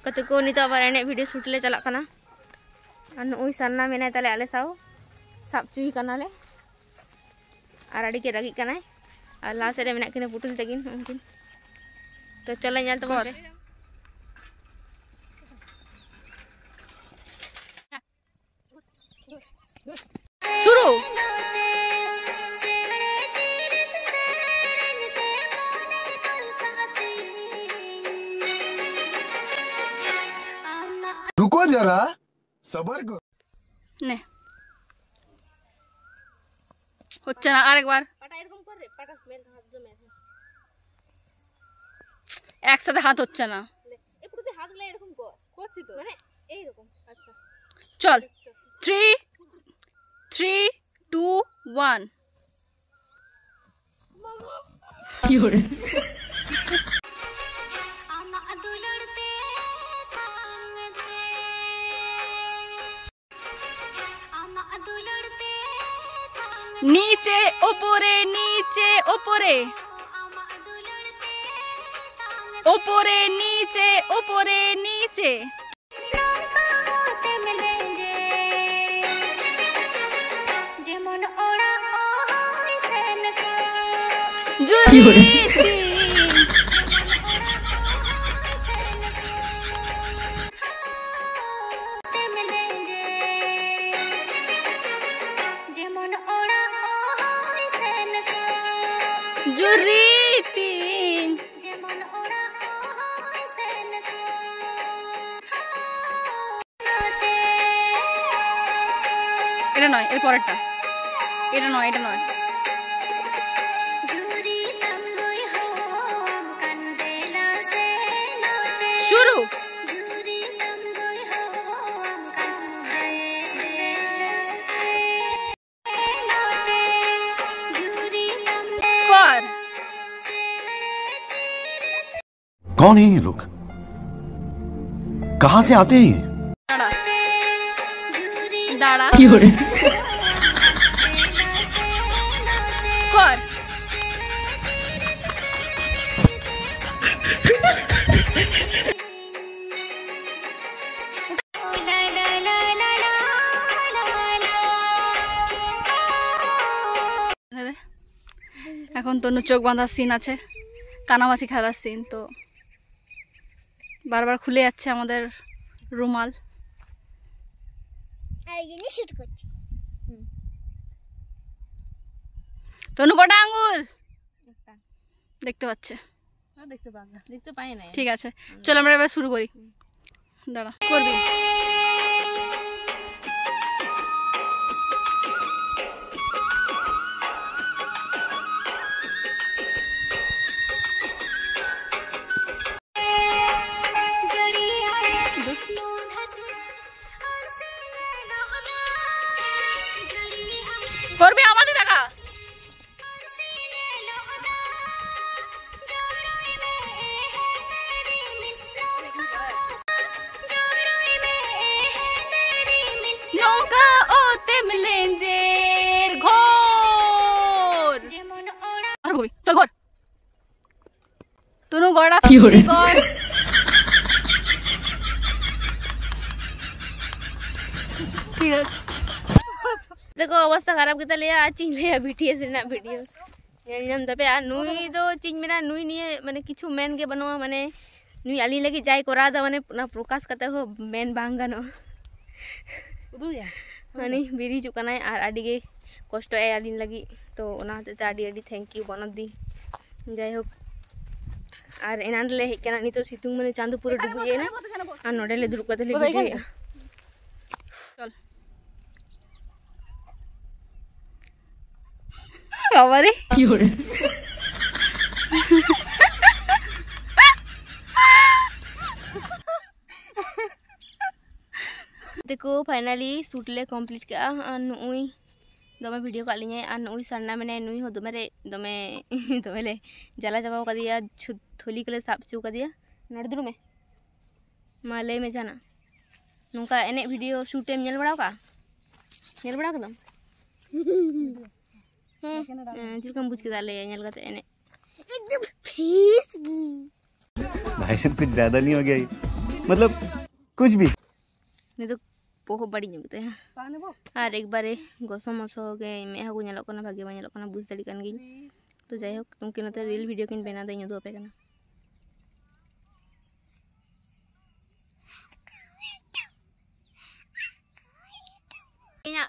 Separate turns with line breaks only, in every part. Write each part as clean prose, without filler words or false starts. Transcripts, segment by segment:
कते को नितो आबार एने वीडियो शूट ले चला कना और नुई सरना मेना ताले आले साव साब चुई कना ले और आड़ी के रगी कना और लास्ट रे मेना किने पुटुल तगिन उनकिन तो चलो ñal तो मोर शुरू
रुको जरा सबर करो
ने হচ্ছে না আরেকবার
পাটা এরকম করে পাটা মেল হাত জমে আছে
একসাথে হাত হচ্ছে না
এই পুরোতে হাতগুলো এরকম কর করছি তো মানে এই রকম আচ্ছা
চল 3 2 1 কি হরে नीचे ऊपरे नीचे ऊपरे ऊपरे नीचे ऊपरे नीचे এটা নয় এর পরেরটা এটা নয় এটা নয় শুরু কর
कौन है ये लोग कहां से आते हैं
দাঁড়া দাঁড়া
ये
কর এখন তনু চোখ বাঁধার সিন আছে কানামাছি খেলার সিন তো বারবার খুলে যাচ্ছে আমাদের রুমাল
শুট করছি
তনু কটা আঙ্গুল দেখতে পাচ্ছে
দেখতে পাবো দেখতে পাই না
ঠিক আছে চল আমরা এবার শুরু করি দাঁড়া করবি করবি আমাদের দেখা নৌকা ওতে মিলেঞ্জের ঘোর আর করবি চল ঘর তনু গড়া কর ঠিক আছে
देखो अवस्था खराब के लिया चिंग लिया बीटीएस रेना वीडियो नेलजम तबे आ नुई दो चिंग मेरा नुई निये माने किछु मेन के बनवा माने नुई आली लगी जाय करा दा माने ना प्रकाश कते हो मेन बांग गानो उदुया माने बिरी चुकानाय आर आडी गे कष्ट ए आली लगी तो ओना हते आडी आडी थैंक यू बनदी जाय हो आर एनान ले केना नितो सितुंग माने चांदू पूरा डुबु जेना आ नोडेले दुरु कते ले वीडियो चल বাবারে কি হরে देखो फाइनली शूट ले कंप्लीट का नुई दमे वीडियो का लिया और नुई सरना मैंने नुई हो दमे रे दमे दमे ले जला चाबा का दिया थोली के साब चू का दिया नड़ दुरु में माले में जाना नुका एने वीडियो शूट एम नेल बड़ा का नेल बड़ा कदम चिलकम बुझ के डाले नेल का एने एकदम फ्रीज गी
भाई साहब कुछ ज्यादा नहीं हो गया मतलब कुछ भी
नहीं तो बहुत बड़ी जुगते हैं और एक बारे गोसो मसो के मैं हागु नेलो कना भागे नेलो कना बुझ दड़ी कान गी तो जाय होक तुमके नते रील वीडियो किन बना दे दो पे कना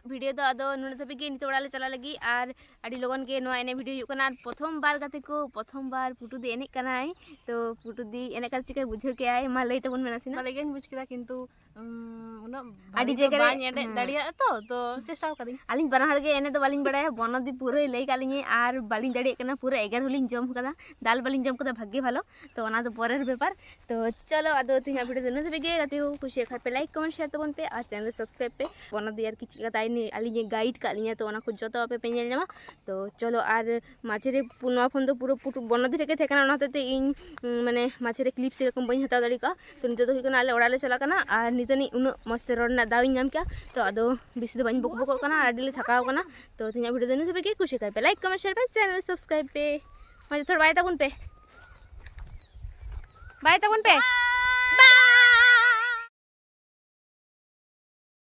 वीडियो दो आदो नुने तबे के नितो ओड़ाले चला लगी और अड़ी लोगन के नो एने वीडियो हुई कना प्रथम बार गाते को प्रथम बार पुटू दी एने कना है तो पुटू दी एने कर चिका बुझे के आए मा लई तबन मेना सिना
लेकिन बुझ केदा किंतु उना
अड़ी जगह रे
एने दाड़िया तो चेष्टा करी
आलिन बनाहर के एने तो बालिन बड़ाय बनदी पूरे लई कालिनी और बालिन दाड़ी कना पूरा 11 होलिन जम कदा दाल बालिन जम कदा भाग्य भालो तो ओना तो परेर व्यापार तो चलो आदो तिहा वीडियो नुने तबे के गाते हो खुशी खाय पे लाइक कमेंट शेयर तबन पे और चैनल सब्सक्राइब पे बनदी यार की चिका ताई आलिन गाइड कालिया तो ओना को जतो पे पेल जामा तो चलो और माछेरे पुनवा फोन तो पूरा पुटु बनदी रे के थेकना ओना ते इन माने माछेरे क्लिप से रकम बई हता दाड़ी का तो निते तो हिकना आले ओड़ाले चला कना और नितनी उन मस्त रोडना दाविन नाम क्या तो आदो बिसी दो बन बक बक कना आडीले थकाव कना तो तिना वीडियो देने से के खुशी खाय पे लाइक कमेंट शेयर पे चैनल सब्सक्राइब पे मजे थोड़ा बाय तकुन पे